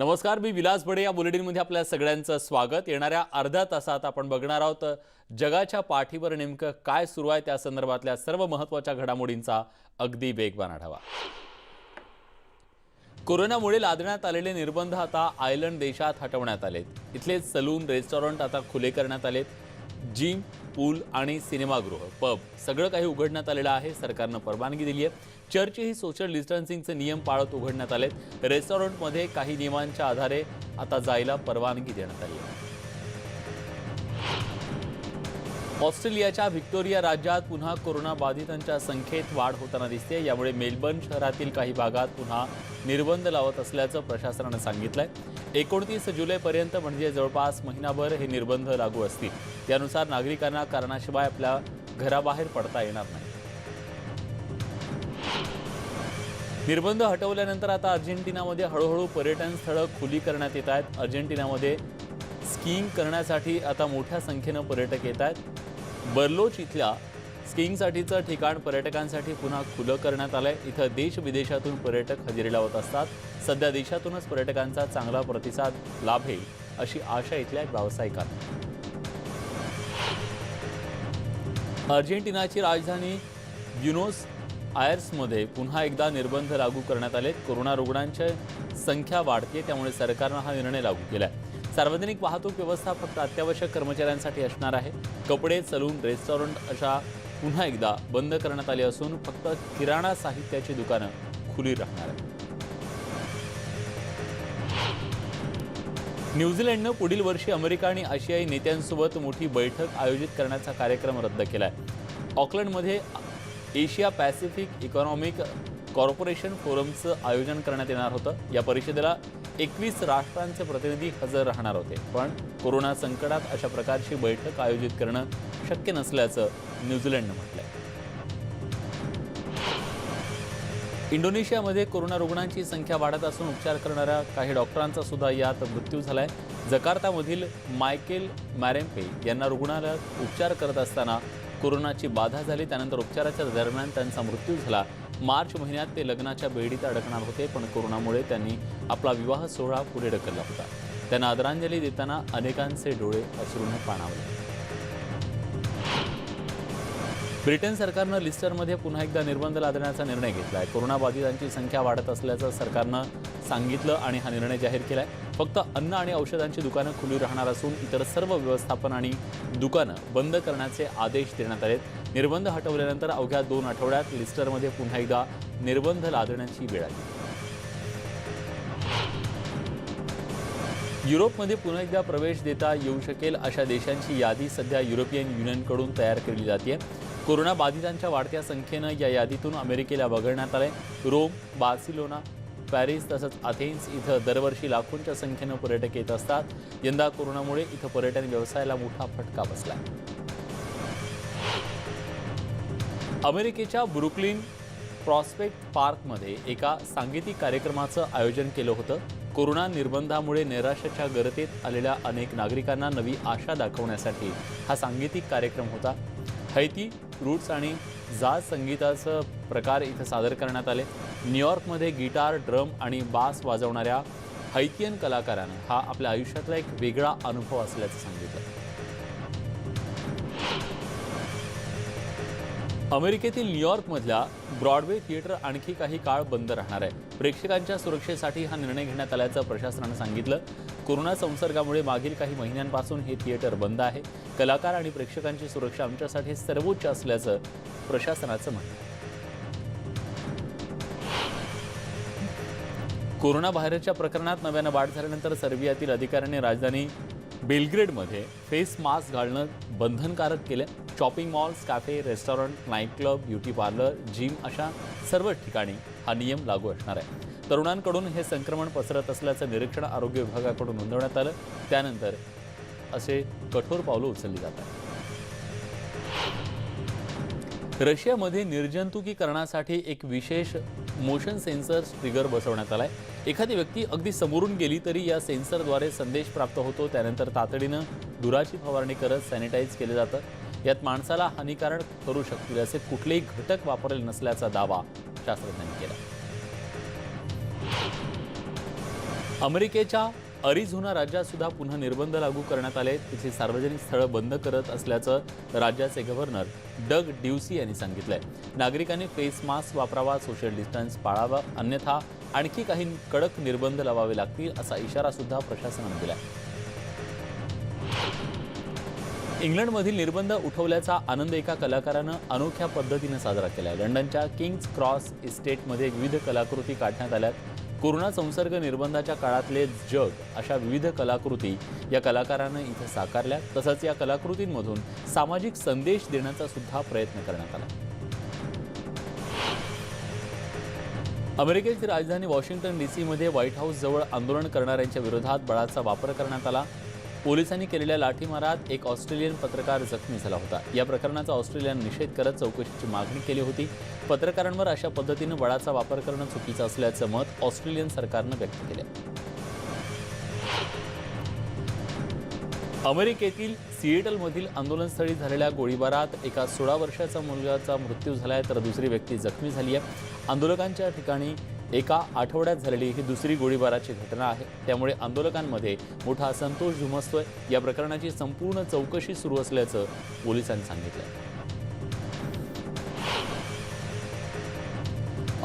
नमस्कार, मी विलास बडे. या बुलेटिनमध्ये आपल्या सगळ्यांचं स्वागत. येणाऱ्या अर्ध्या तासात आपण बघणार आहोत जगाच्या पाठीवर नेमकं काय सुरू आहे त्या संदर्भातल्या सर्व महत्त्वाच्या घडामोडींचा अगदी वेगवान आढावा. कोरोनामुळे लादण्यात आलेले निर्बंध आता आयर्लंड देशात हटवण्यात आलेत. इथले सलून, रेस्टॉरंट आता खुले करण्यात आलेत. जिम, पूल आणि सिनेमागृह, पब सगळं काही उघडण्यात आलेलं आहे. सरकारनं परवानगी दिली आहे. चर्चही सोशल डिस्टन्सिंगचे नियम पाळत उघडण्यात आलेत. रेस्टॉरंटमध्ये काही नियमांच्या आधारे आता जायला परवानगी देण्यात आली आहे. ऑस्ट्रेलियाच्या व्हिक्टोरिया राज्यात पुन्हा कोरोना बाधितांच्या संख्येत वाढ होताना दिसते. यामुळे मेलबर्न शहरातील काही भागात पुन्हा निर्बंध लावत असल्याचं प्रशासनानं सांगितलंय. 29 जुलैपर्यंत म्हणजे जवळपास महिनाभर हे निर्बंध लागू असतील. त्यानुसार नागरिकांना कारणाशिवाय आपल्या घराबाहेर पडता येणार नाही. निर्बंध हटवल्यानंतर आता अर्जेंटिनामध्ये हळूहळू पर्यटन स्थळं खुली करण्यात येत आहेत. अर्जेंटिनामध्ये स्कीइंग करण्यासाठी आता मोठ्या संख्येनं पर्यटक येत आहेत. बर्लोच इथल्या स्कीइंगसाठीचं ठिकाण पर्यटकांसाठी पुन्हा खुलं करण्यात आलंय. इथं देश विदेशातून पर्यटक हजेरी लावत असतात. सध्या देशातूनच पर्यटकांचा चांगला प्रतिसाद लाभेल अशी आशा इथल्या व्यावसायिकांना. अर्जेंटिनाची राजधानी ब्युनोस आयर्समध्ये पुन्हा एकदा निर्बंध लागू करण्यात आलेत. कोरोना रुग्णांची संख्या वाढते, त्यामुळे सरकारनं हा निर्णय लागू केलाय. सार्वजनिक वाहतूक व्यवस्था फक्त अत्यावश्यक कर्मचाऱ्यांसाठी असणार आहे. कपडे, सलून, रेस्टॉरंट अशा पुन्हा एकदा बंद करण्यात आली असून फक्त किराणा साहित्याची दुकानं खुली राहणार आहेत. न्यूझीलंडनं पुढील वर्षी अमेरिका आणि आशियाई नेत्यांसोबत मोठी बैठक आयोजित करण्याचा कार्यक्रम रद्द केलाय. ऑकलंडमध्ये एशिया पॅसिफिक इकॉनॉमिक कॉर्पोरेशन फोरमचं आयोजन करण्यात येणार होतं. या परिषदेला 21 राष्ट्रांचे प्रतिनिधी हजर राहणार होते, पण कोरोना संकटात अशा प्रकारची बैठक आयोजित करणं शक्य नसल्याचं न्यूझीलंडनं म्हटलंय. इंडोनेशियामध्ये कोरोना रुग्णांची संख्या वाढत असून उपचार करणाऱ्या काही डॉक्टरांचा सुद्धा यात मृत्यू झालाय. जकार्तामधील मायकेल मॅरेम्पे यांना रुग्णालयात उपचार करत असताना कोरोनाची बाधा झाली. त्यानंतर उपचाराच्या दरम्यान त्यांचा मृत्यू झाला. मार्च महिन्यात ते लग्नाच्या बेडीत अडकणार होते, पण कोरोनामुळे त्यांनी आपला विवाह सोहळा पुढे ढकलला होता. त्यांना आदरांजली देताना अनेकांचे डोळे अश्रूने पाणावले. ब्रिटन सरकारनं लिस्टरमध्ये पुन्हा एकदा निर्बंध लादण्याचा निर्णय घेतलाय. कोरोनाबाधितांची संख्या वाढत असल्याचं सरकारनं सांगितलं आणि हा निर्णय जाहीर केलाय. फक्त अन्न आणि औषधांची दुकानं खुली राहणार असून इतर सर्व व्यवस्थापन आणि दुकानं बंद करण्याचे आदेश देण्यात आलेत. निर्बंध हटवल्यानंतर अवघ्या 2 आठवड्यात लिस्टरमध्ये पुन्हा एकदा निर्बंध लादण्याची वेळ आली. युरोपमध्ये पुन्हा एकदा प्रवेश देता येऊ शकेल अशा देशांची यादी सध्या युरोपियन युनियनकडून तयार केली जाते. कोरोना बाधितांच्या वाढत्या संख्येनं या यादीतून अमेरिकेला वगळण्यात आलंय. रोम, बार्सिलोना, पॅरिस तसंच अथेन्स इथं दरवर्षी लाखोंच्या संख्येनं पर्यटक येत असतात. यंदा कोरोनामुळे इथं पर्यटन व्यवसायाला मोठा फटका बसलाय. अमेरिकेच्या ब्रुकलिन प्रॉस्पेक्ट पार्कमध्ये एका सांगीतिक कार्यक्रमाचं आयोजन केलं होतं. कोरोना निर्बंधामुळे निराशेच्या गर्तेत आलेल्या अनेक नागरिकांना नवी आशा दाखवण्यासाठी हा सांगीतिक कार्यक्रम होता. हैती, रूट्स आणि जाज संगीताचं प्रकार इथं सादर करण्यात आले. न्यूयॉर्कमध्ये गिटार, ड्रम आणि बास वाजवणाऱ्या हैतियन कलाकारानं हा आपल्या आयुष्यातला एक वेगळा अनुभव असल्याचं सांगितलं. अमेरिकेतील न्यूयॉर्कमधल्या ब्रॉडवे थिएटर आणखी काही काळ बंद राहणार आहे. प्रेक्षकांच्या सुरक्षेसाठी हा निर्णय घेण्यात आल्याचं प्रशासनानं सांगितलं. कोरोना संसर्गामुळे मागील काही महिन्यांपासून हे थिएटर बंद आहे. कलाकार आणि प्रेक्षकांची सुरक्षा आमच्यासाठी सर्वोच्च असल्याचं प्रशासनाचं म्हणणं आहे. कोरोना बाहेरच्या प्रकरणात नव्यानं वाढ झाल्यानंतर सर्बियातील अधिकाऱ्यांनी राजधानी बेलग्रेडमध्ये फेस मास्क घालणं बंधनकारक केलं. Shopping malls, cafe, restaurant, night club, beauty parlour, gym अशा सर्व ठिकाणी हा नियम लागू असणार आहे. तरुणांकडून हे संक्रमण पसरत असल्याचं निरीक्षण आरोग्य विभागाकडून नोंदवण्यात आलं. त्यानंतर असे कठोर पावलं उचलली जातात. रशियामध्ये निर्जंतुकीकरणासाठी एक विशेष मोशन सेन्सर ट्रिगर बसवण्यात आलाय. एखादी व्यक्ती अगदी समोरून गेली तरी या सेन्सरद्वारे संदेश प्राप्त होतो. त्यानंतर तातडीनं धुराची फवारणी करत सॅनिटाईज केलं जातं. यात माणसाला हानिकारक करू शकतील असे कुठलेही घटक वापरलेले नसल्याचा दावा शास्त्रज्ञांनी केला. अमेरिकेच्या अरिझोना राज्यात सुद्धा पुन्हा निर्बंध लागू करण्यात आले. तिथली सार्वजनिक स्थळं बंद करत असल्याचं राज्याचे गव्हर्नर डग ड्यूसी यांनी सांगितलंय. नागरिकांनी फेस मास्क वापरावा, सोशल डिस्टन्स पाळावा, अन्यथा आणखी काही कडक निर्बंध लावावे लागतील असा इशारा सुद्धा प्रशासनाने दिलाय. इंग्लंडमधील निर्बंध उठवल्याचा आनंद एका कलाकारानं अनोख्या पद्धतीनं साजरा केलाय. लंडनच्या किंग्स क्रॉस इस्टेटमध्ये विविध कलाकृती काढण्यात आल्यात. कोरोना संसर्ग निर्बंधाच्या काळातले जग अशा विविध कलाकृती या कलाकारानं इथे साकारल्या. तसंच या कलाकृतींमधून सामाजिक संदेश देण्याचा सुद्धा प्रयत्न करण्यात आला. अमेरिकेची राजधानी वॉशिंग्टन डीसीमध्ये व्हाईट हाऊस जवळ आंदोलन करणाऱ्यांच्या विरोधात बळाचा वापर करण्यात आला. पोलिसांनी केलेल्या लाठीमारात एक ऑस्ट्रेलियन पत्रकार जखमी झाला होता. या प्रकरणाचा ऑस्ट्रेलियाने निषेध करत चौकशीची मागणी केली होती. पत्रकारांवर अशा पद्धतीनं बळाचा वापर करणं चुकीचं असल्याचं मत ऑस्ट्रेलियन सरकारनं व्यक्त केलं. अमेरिकेतील सिएटलमधील आंदोलनस्थळी झालेल्या गोळीबारात एका 16 वर्षाचा मुलगाचा मृत्यू झालाय, तर दुसरी व्यक्ती जखमी झाली आहे. आंदोलकांच्या ठिकाणी एका आठवड्यात झालेली ही दुसरी गोळीबाराची घटना आहे. त्यामुळे आंदोलकांमध्ये मोठा असंतोष धुमसतोय. या प्रकरणाची संपूर्ण चौकशी सुरू असल्याचं पोलिसांनी सांगितलं.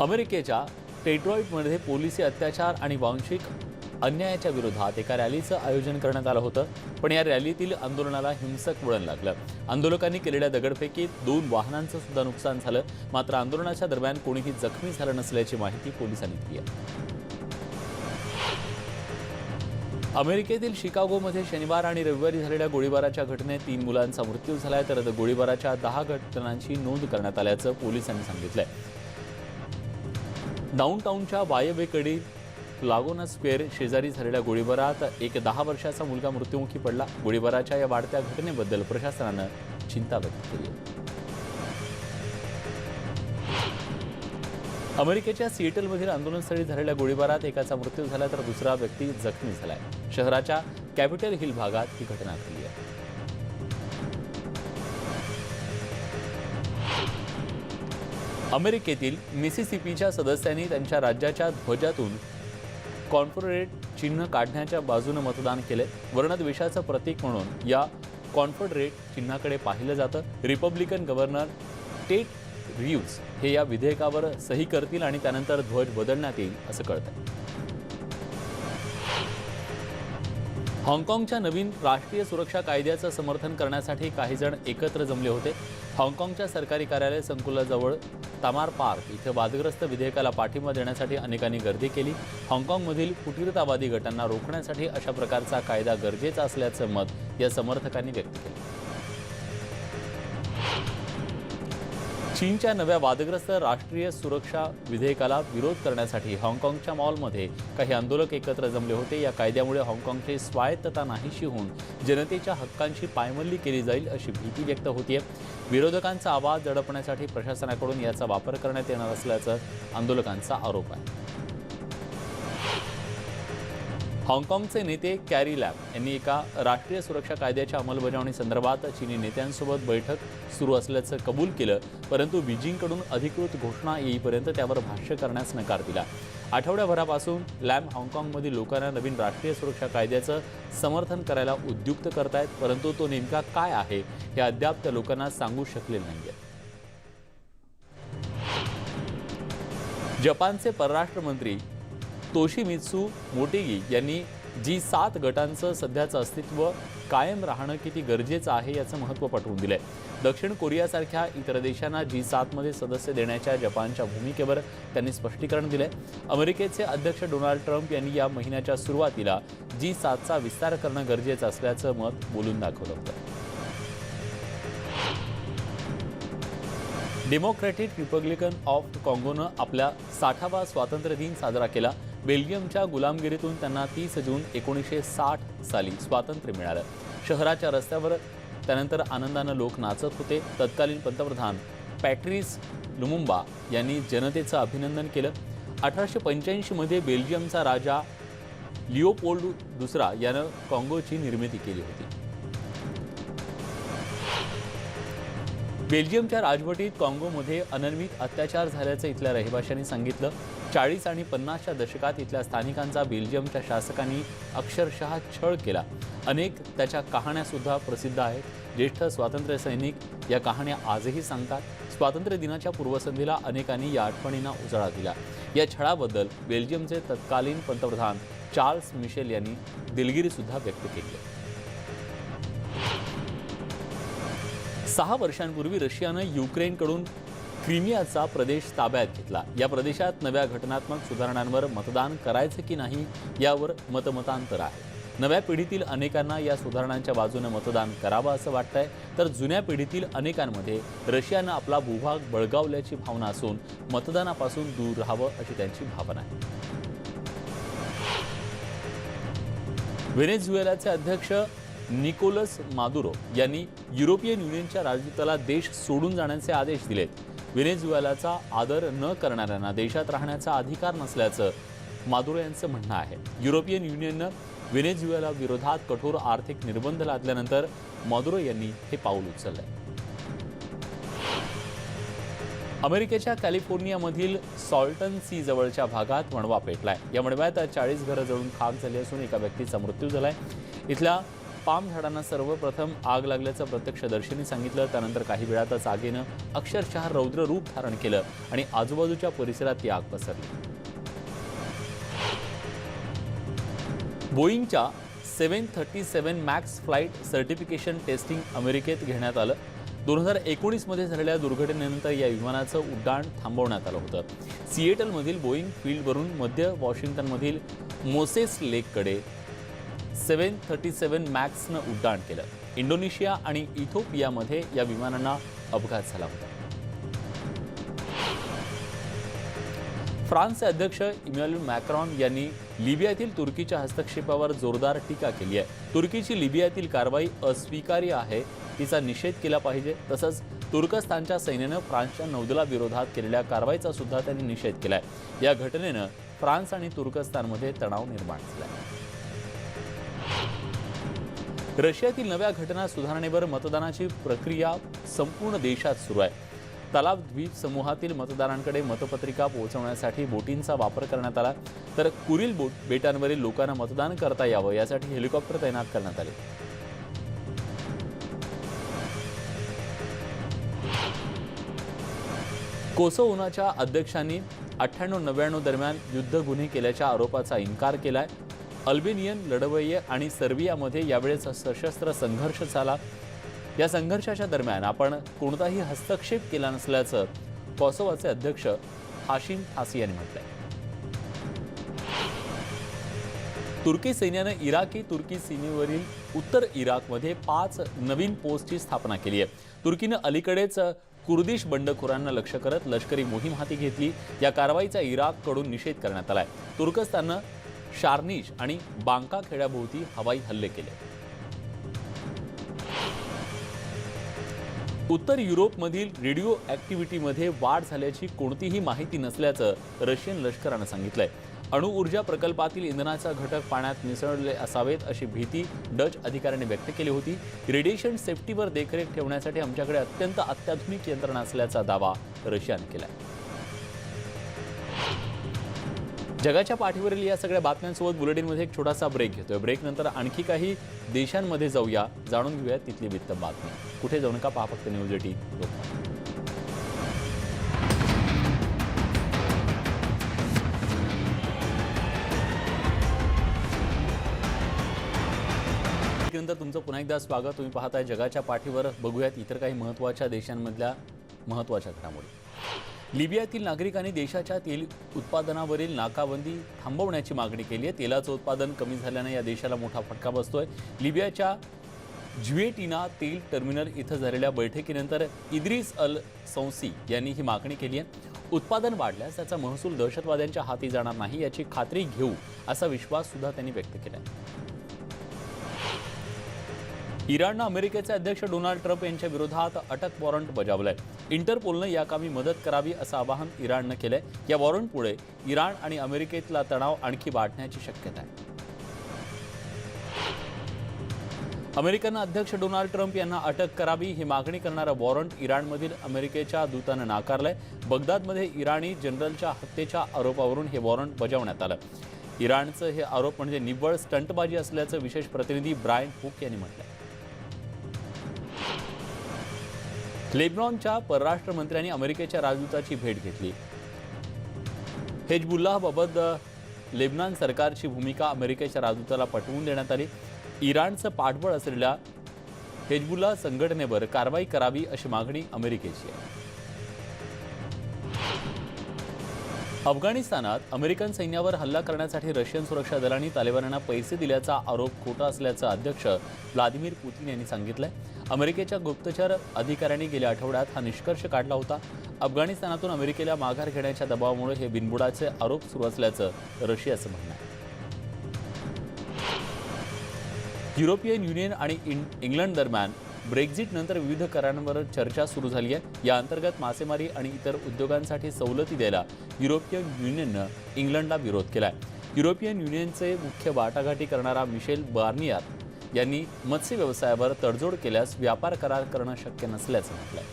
अमेरिकेच्या डेट्रॉईटमध्ये पोलिसी अत्याचार आणि वांशिक अन्यायाच्या विरोधात एका रॅलीचं आयोजन करण्यात आलं होतं. पण या रॅलीतील आंदोलनाला हिंसक वळण लागलं. आंदोलकांनी केलेल्या दगडफेकीत 2 वाहनांचं सुद्धा नुकसान झालं. मात्र आंदोलनाच्या दरम्यान कोणीही जखमी झालं नसल्याची माहिती पोलिसांनी दिली आहे. अमेरिकेतील शिकागोमध्ये शनिवार आणि रविवारी झालेल्या गोळीबाराच्या घटनेत 3 मुलांचा मृत्यू झालाय, तर गोळीबाराच्या 10 घटनांची नोंद करण्यात आल्याचं पोलिसांनी सांगितलंय. डाऊनटाऊनच्या वायव्येकडील लागोना स्क्वेअर शेजारी झालेल्या गोळीबारात एक 10 वर्षाचा मुलगा मृत्युमुखी पडला. गोळीबाराच्या या वाढत्या घटनेबद्दल प्रशासनानं चिंता व्यक्त केली. अमेरिकेच्या सिएटलमधील आंदोलनस्थळी झालेल्या गोळीबारात एकाचा मृत्यू झाला, तर दुसरा व्यक्ती जखमी झालाय. शहराच्या कॅपिटल हिल भागात ही घटना घडली आहे. अमेरिकेतील मिसिसिपीच्या सदस्यांनी त्यांच्या राज्याच्या ध्वजातून कॉन्फेडरेट चिन्ह काढण्याच्या बाजूने मतदान केले. वर्णद्वेषाचं प्रतीक म्हणून या कॉन्फेडरेट चिन्हाकडे पाहिलं जातं. रिपब्लिकन गव्हर्नर टेड रिव्ह्ज हे या विधेयकावर सही करतील आणि त्यानंतर ध्वज बदलण्यात येईल असं कळतंय. हाँगकाँगच्या नवीन राष्ट्रीय सुरक्षा कायद्याचं समर्थन करण्यासाठी काही जण एकत्र जमले होते. हाँगकाँगच्या सरकारी कार्यालय संकुलाजवळ तामार पार्क इथे वादग्रस्त विधेयकाला पाठिंबा देण्यासाठी अनेकांनी गर्दी केली. हाँगकाँगमधील फुटीरतावादी गटांना रोखण्यासाठी अशा प्रकारचा कायदा गरजेचा असल्याचं मत या समर्थकांनी व्यक्त केलं. चीनच्या नव्या वादग्रस्त राष्ट्रीय सुरक्षा विधेयकाला विरोध करण्यासाठी हाँगकाँगच्या मॉलमध्ये काही आंदोलक एकत्र जमले होते. या कायद्यामुळे हाँगकाँगची स्वायत्तता नाहीशी होऊन जनतेच्या हक्कांची पायमल्ली केली जाईल अशी भीती व्यक्त होतीये. विरोधकांचा आवाज दडपण्यासाठी प्रशासनाकडून याचा वापर करण्यात येणार असल्याचं आंदोलकांचा आरोप आहे. हाँगकाँगचे नेते कॅरी लॅम यांनी एका राष्ट्रीय सुरक्षा कायद्याच्या अंमलबजावणीसंदर्भात चीनी नेत्यांसोबत बैठक सुरू असल्याचं कबूल केलं, परंतु बीजिंगकडून अधिकृत घोषणा येईपर्यंत त्यावर भाष्य करण्यास नकार दिला. आठवड्याभरापासून लॅम हाँगकाँगमधील लोकांना नवीन राष्ट्रीय सुरक्षा कायद्याचं समर्थन करायला उद्युक्त करतायत, परंतु तो नेमका काय आहे हे अद्याप त्या लोकांना सांगू शकले नाहीये. जपानचे परराष्ट्र मंत्री तोशिमित्सू मोटेगी यांनी G7 गटांचं सध्याचं अस्तित्व कायम राहणं किती गरजेचं आहे याचं महत्त्व पटवून दिलंय. दक्षिण कोरियासारख्या इतर देशांना G7 मध्ये सदस्य देण्याच्या जपानच्या भूमिकेवर त्यांनी स्पष्टीकरण दिलंय. अमेरिकेचे अध्यक्ष डोनाल्ड ट्रम्प यांनी या महिन्याच्या सुरुवातीला G7चा विस्तार करणं गरजेचं असल्याचं मत बोलून दाखवलं होतं. डेमोक्रॅटिक रिपब्लिकन ऑफ काँगोनं आपला 60वा स्वातंत्र्य दिन साजरा केला. बेल्जियमच्या गुलामगिरीतून त्यांना 30 जून 1960 साली स्वातंत्र्य मिळालं. शहराच्या रस्त्यावर त्यानंतर आनंदानं लोक नाचत होते. तत्कालीन पंतप्रधान पॅट्रिस लुमुंबा यांनी जनतेचं अभिनंदन केलं. 1885 मध्ये बेल्जियमचा राजा लिओपोल्ड दुसरा यानं काँगोची निर्मिती केली होती. बेल्जियमच्या राजवटीत काँगोमध्ये अनन्वित अत्याचार झाल्याचं इथल्या रहिवाशांनी सांगितलं. 40 आणि 50च्या दशकात इथल्या स्थानिकांचा बेल्जियमच्या शासकांनी अक्षरशः छळ केला. अनेक त्याच्या कहाण्या सुद्धा प्रसिद्ध आहेत. ज्येष्ठ स्वातंत्र्य सैनिक या कहाण्या आजही सांगतात. स्वातंत्र्य दिनाच्या पूर्वसंध्येला अनेकांनी या आठवणींना उजाळा दिला. या छळाबद्दल बेल्जियमचे तत्कालीन पंतप्रधान चार्ल्स मिशेल यांनी दिलगिरी सुद्धा व्यक्त केली आहे. 6 वर्षांपूर्वी रशियानं युक्रेनकडून क्रिमियाचा प्रदेश ताब्यात घेतला. या प्रदेशात नव्या घटनात्मक सुधारणांवर मतदान करायचं की नाही यावर मतमतांतर आहे. नव्या पिढीतील अनेकांना या सुधारणांच्या बाजूने मतदान करावं असं वाटतंय, तर जुन्या पिढीतील अनेकांमध्ये रशियानं आपला भूभाग बळकावल्याची भावना असून मतदानापासून दूर राहावं अशी त्यांची भावना आहे. व्हेनेझुएलाचे अध्यक्ष निकोलस मादुरो यांनी युरोपियन युनियनच्या राजदूताला देश सोडून जाण्याचे आदेश दिलेत. व्हेनेझुएलाचा आदर न करणाऱ्यांना देशात राहण्याचा अधिकार नसल्याचं मादुरो यांचं म्हणणं आहे. युरोपियन युनियननं व्हेनेझुएला विरोधात कठोर आर्थिक निर्बंध लादल्यानंतर मादुरो यांनी हे पाऊल उचललंय. अमेरिकेच्या कॅलिफोर्नियामधील सॉल्टन सी जवळच्या भागात मणवा पेटलाय. या मणव्यात 40 घरं जळून खाक झाली असून एका व्यक्तीचा मृत्यू झालाय. इथल्या पाम झाडांना सर्वप्रथम आग लागल्याचं प्रत्यक्षदर्शींनी सांगितलं. त्यानंतर काही वेळातच आगीनं अक्षरशः रौद्र रूप धारण केलं आणि आजूबाजूच्या परिसरात ती आग पसरली. बोईंगच्या 737 मॅक्स फ्लाईट सर्टिफिकेशन टेस्टिंग अमेरिकेत घेण्यात आलं. 2019 मध्ये झालेल्या दुर्घटनेनंतर या विमानाचं उड्डाण थांबवण्यात आलं होतं. सिएटलमधील बोईंग फील्डवरून मध्य वॉशिंग्टनमधील मोसेस लेककडे 737 मॅक्सनं उड्डाण केलं. इंडोनेशिया आणि इथिओपियामध्ये या विमानांना अपघात झाला होता. फ्रान्सचे अध्यक्ष इमॅन्युएल मॅक्रॉन यांनी लिबियातील तुर्कीच्या हस्तक्षेपावर जोरदार टीका केली आहे. तुर्कीची लिबियातील कारवाई अस्वीकार्य आहे, तिचा निषेध केला पाहिजे. तसंच तुर्कस्तानच्या सैन्यानं फ्रान्सच्या नौदलाविरोधात केलेल्या कारवाईचा सुद्धा त्यांनी निषेध केलाय. या घटनेनं फ्रान्स आणि तुर्कस्तानमध्ये तणाव निर्माण झालाय. रशियातील नव्या घटना सुधारणेवर मतदानाची प्रक्रिया संपूर्ण देशात सुरू आहे. तलाव द्वीप समूहातील मतदारांकडे मतपत्रिका पोहोचवण्यासाठी बोटींचा वापर करण्यात आला, तर कुरिल बेटांवरील लोकांना मतदान करता यावं यासाठी हेलिकॉप्टर तैनात करण्यात आले. कोसोवोच्या अध्यक्षांनी 98-99 दरम्यान युद्ध गुन्हे केल्याच्या आरोपाचा इन्कार केलाय. अल्बेनियन लढवय्ये आणि सर्बियामध्ये यावेळेस सशस्त्र संघर्ष झाला. या संघर्षाच्या दरम्यान आपण कोणताही हस्तक्षेप केला नसल्याचं कोसोवोचे अध्यक्ष हाशिम थासी यांनी म्हटलंय. तुर्की सैन्यानं इराकी तुर्की सीमेवरील उत्तर इराकमध्ये 5 नवीन पोस्टची स्थापना केली आहे. तुर्कीनं अलीकडेच कुर्दिश बंडखोरांना लक्ष्य करत लष्करी मोहीम हाती घेतली. या कारवाईचा इराककडून निषेध करण्यात आलाय. तुर्कस्ताननं शार्निश आणि बांका खेड्याभोवती हवाई हल्ले केले. उत्तर युरोपमधील रेडिओ ॲक्टिव्हिटीमध्ये वाढ झाल्याची कोणतीही माहिती नसल्याचं रशियन लष्करानं सांगितलंय. अणुऊर्जा प्रकल्पातील इंधनाचा घटक पाण्यात मिसळले असावेत अशी भीती डच अधिकाऱ्यांनी व्यक्त केली होती. रेडिएशन सेफ्टीवर देखरेख ठेवण्यासाठी आमच्याकडे अत्यंत अत्याधुनिक यंत्रणा असल्याचा दावा रशियाने केलाय. जगाच्या पाठीवरील या सगळ्या बातम्यांसोबत बुलेटिनमध्ये एक छोटासा ब्रेक घेतोय. ब्रेकनंतर आणखी काही देशांमध्ये जाऊया, जाणून घेऊया तिथली वित्त बातमी. कुठे जाऊ नका, पहा फक्त न्यूज 18 लोकमत. नंतर तुमचं पुन्हा एकदा स्वागत. तुम्ही पाहताय जगाच्या पाठीवर. बघूयात इतर काही महत्त्वाच्या देशांमधल्या महत्त्वाच्या घडामोडी. लिबियातील नागरिकांनी देशाच्या तेल उत्पादनावरील नाकाबंदी थांबवण्याची मागणी केली आहे. तेलाचं उत्पादन कमी झाल्याने या देशाला मोठा फटका बसतोय. लिबियाच्या ज्युएटिना तेल टर्मिनल इथं झालेल्या बैठकीनंतर इद्रिस अल सौसी यांनी ही मागणी केली आहे. उत्पादन वाढल्यास त्याचा महसूल दहशतवाद्यांच्या हाती जाणार नाही याची खात्री घेऊ असा विश्वास सुद्धा त्यांनी व्यक्त केला आहे. इराणनं अमेरिकेचे अध्यक्ष डोनाल्ड ट्रम्प यांच्या विरोधात अटक वॉरंट बजावलंय. इंटरपोलनं या कामी मदत करावी असं आवाहन इराणनं केलंय. या वॉरंटपुढे इराण आणि अमेरिकेतला तणाव आणखी वाढण्याची शक्यता आहे. अमेरिकन अध्यक्ष डोनाल्ड ट्रम्प यांना अटक करावी ही मागणी करणारं वॉरंट इराणमधील अमेरिकेच्या दूतानं नाकारलंय. बगदादमध्ये इराणी जनरलच्या हत्येच्या आरोपावरून हे वॉरंट बजावण्यात आलं. इराणचं हे आरोप म्हणजे निव्वळ स्टंटबाजी असल्याचं विशेष प्रतिनिधी ब्रायन हुक यांनी म्हटलंय. लेबनॉनच्या परराष्ट्र मंत्र्यांनी अमेरिकेच्या राजदूताची भेट घेतली. हिजबुल्लाहबाबत लेबनॉन सरकारची भूमिका अमेरिकेच्या राजदूताला पटवून देण्यात आली. इराणचं पाठबळ असलेल्या हिजबुल्लाह संघटनेवर कारवाई करावी अशी मागणी अमेरिकेची आहे. अफगाणिस्तानात अमेरिकन सैन्यावर हल्ला करण्यासाठी रशियन सुरक्षा दलांनी तालिबान्यांना पैसे दिल्याचा आरोप खोटा असल्याचं अध्यक्ष व्लादिमीर पुतिन यांनी सांगितलंय. अमेरिकेच्या गुप्तचर अधिकाऱ्यांनी गेल्या आठवड्यात हा निष्कर्ष काढला होता. अफगाणिस्तानातून अमेरिकेला माघार घेण्याच्या दबावामुळे हे बिनबुडाचे आरोप सुरू असल्याचं रशियाचं म्हणणं आहे. युरोपियन युनियन आणि इंग्लंड दरम्यान ब्रेक्झिट नंतर विविध करारांवर चर्चा सुरू झाली आहे. या अंतर्गत मासेमारी आणि इतर उद्योगांसाठी सवलती द्यायला युरोपियन युनियननं इंग्लंडला विरोध केलाय. युरोपियन युनियनचे मुख्य वाटाघाटी करणारा मिशेल बार्नियर यांनी मत्स्य व्यवसायावर तडजोड केल्यास व्यापार करार करणं शक्य नसल्याचं म्हटलंय.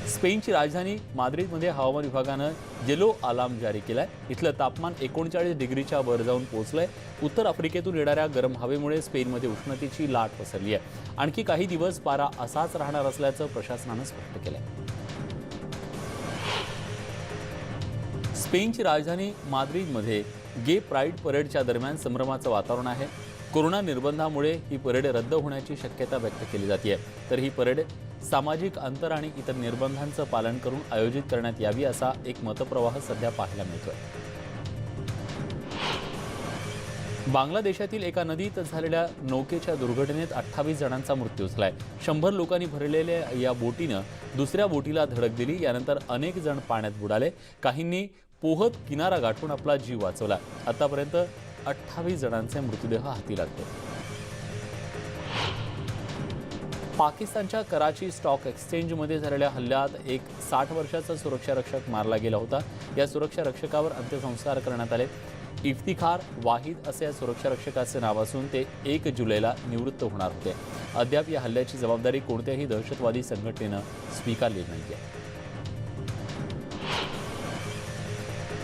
स्पेनची राजधानी माद्रिदमध्ये हवामान विभागानं येलो अलार्म जारी केलाय. इथलं तापमान 39 डिग्रीच्या वर जाऊन पोहोचलंय. उत्तर आफ्रिकेतून येणाऱ्या गरम हवेमुळे स्पेनमध्ये उष्णतेची लाट पसरली आहे. आणखी काही दिवस पारा असाच राहणार असल्याचं प्रशासनानं स्पष्ट केलंय. स्पेनची राजधानी माद्रिदमध्ये गे प्राईड परेडच्या दरम्यान संभ्रमाचं वातावरण आहे. कोरोना निर्बंधामुळे ही परेड रद्द होण्याची शक्यता व्यक्त केली जाते. तर ही परेड सामाजिक अंतर आणि इतर निर्बंधांचं पालन करून आयोजित करण्यात यावी असा एक मतप्रवाह सध्या पाहायला मिळतोय. बांगलादेशातील एका नदीत झालेल्या नौकेच्या दुर्घटनेत 28 जणांचा मृत्यू झालाय. 100 लोकांनी भरलेल्या या बोटीनं दुसऱ्या बोटीला धडक दिली. यानंतर अनेक जण पाण्यात बुडाले. काहींनी पोहत किनारा गाठून आपला जीव वाचवला. आतापर्यंत 28 जणांचे मृतदेह हाती लागले. पाकिस्तानच्या कराची स्टॉक एक्सचेंजमध्ये झालेल्या हल्ल्यात एक 60 वर्षाचा सुरक्षारक्षक मारला गेला होता. या सुरक्षारक्षकावर अंत्यसंस्कार करण्यात आले. इफ्तिखार वाहिद असे या सुरक्षारक्षकाचे नाव असून ते 1 जुलैला निवृत्त होणार होते. अद्याप या हल्ल्याची जबाबदारी कोणत्याही दहशतवादी संघटनेनं स्वीकारली नाहीये.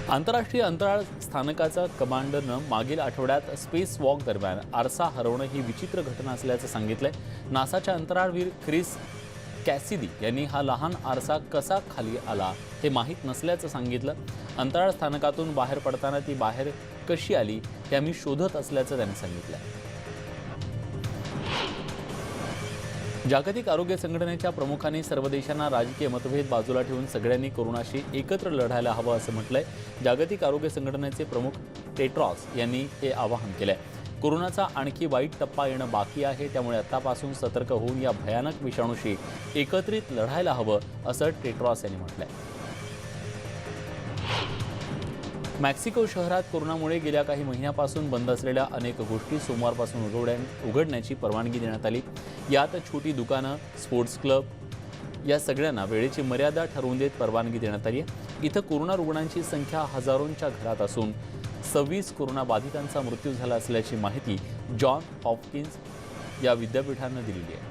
आंतरराष्ट्रीय अंतराळ स्थानकाचा कमांडरनं मागील आठवड्यात स्पेस वॉक दरम्यान आरसा हरवणं ही विचित्र घटना असल्याचं सांगितलंय. नासाच्या अंतराळवीर क्रिस कॅसिदी यांनी हा लहान आरसा कसा खाली आला हे माहीत नसल्याचं सांगितलं. अंतराळ स्थानकातून बाहेर पडताना ती बाहेर कशी आली हे आम्ही शोधत असल्याचं त्यांनी सांगितलं. जागतिक आरोग्य संघटनेच्या प्रमुखांनी सर्व देशांना राजकीय मतभेद बाजूला ठेवून सगळ्यांनी कोरोनाशी एकत्र लढायला हवं असं म्हटलंय. जागतिक आरोग्य संघटनेचे प्रमुख टेड्रॉस यांनी हे आवाहन केलंय. कोरोनाचा आणखी वाईट टप्पा येणं बाकी आहे. त्यामुळे आतापासून सतर्क होऊन या भयानक विषाणूशी एकत्रित लढायला हवं असं टेड्रॉस यांनी म्हटलंय. मेक्सिको शहरात कोरोनामुळे गेल्या काही महिन्यापासून बंद असलेल्या अनेक गोष्टी सोमवारपासून उघडण्याची परवानगी देण्यात आली. यात छोटी दुकानं, स्पोर्ट्स क्लब या सगळ्यांना वेळेची मर्यादा ठरवून देत परवानगी देण्यात आली आहे. इथं कोरोना रुग्णांची संख्या हजारोंच्या घरात असून 26 कोरोनाबाधितांचा मृत्यू झाला असल्याची माहिती जॉन हॉपकिन्स या विद्यापीठानं दिलेली आहे.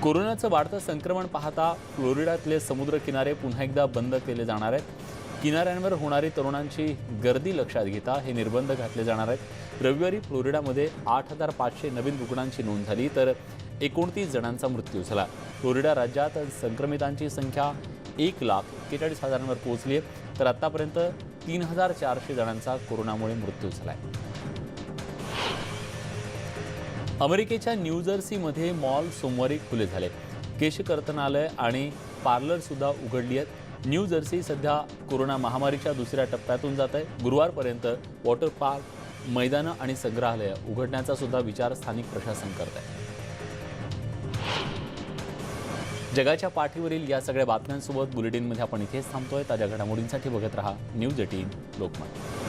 कोरोनाचं वाढतं संक्रमण पाहता फ्लोरिडातले समुद्र किनारे पुन्हा एकदा बंद केले जाणार आहेत. किनाऱ्यांवर होणारी तरुणांची गर्दी लक्षात घेता हे निर्बंध घातले जाणार आहेत. रविवारी फ्लोरिडामध्ये 8,500 नवीन रुग्णांची नोंद झाली तर 29 जणांचा मृत्यू झाला. फ्लोरिडा राज्यात संक्रमितांची संख्या 1,41,000वर पोहोचली आहे. तर आतापर्यंत 3,400 जणांचा कोरोनामुळे मृत्यू झाला आहे. अमेरिकेच्या न्यूजर्सीमध्ये मॉल सोमवारी खुले झाले. केशकर्तनालय आणि पार्लर सुद्धा उघडली आहेत. न्यूजर्सी सध्या कोरोना महामारीच्या दुसऱ्या टप्प्यातून जात आहे. गुरुवारपर्यंत वॉटर पार्क, मैदानं आणि संग्रहालय उघडण्याचा सुद्धा विचार स्थानिक प्रशासन करत आहे. जगाच्या पाठीवरील या सगळ्या बातम्यांसोबत बुलेटिनमध्ये आपण इथेच थांबतोय. ताज्या घडामोडींसाठी बघत रहा न्यूज 18 लोकमत.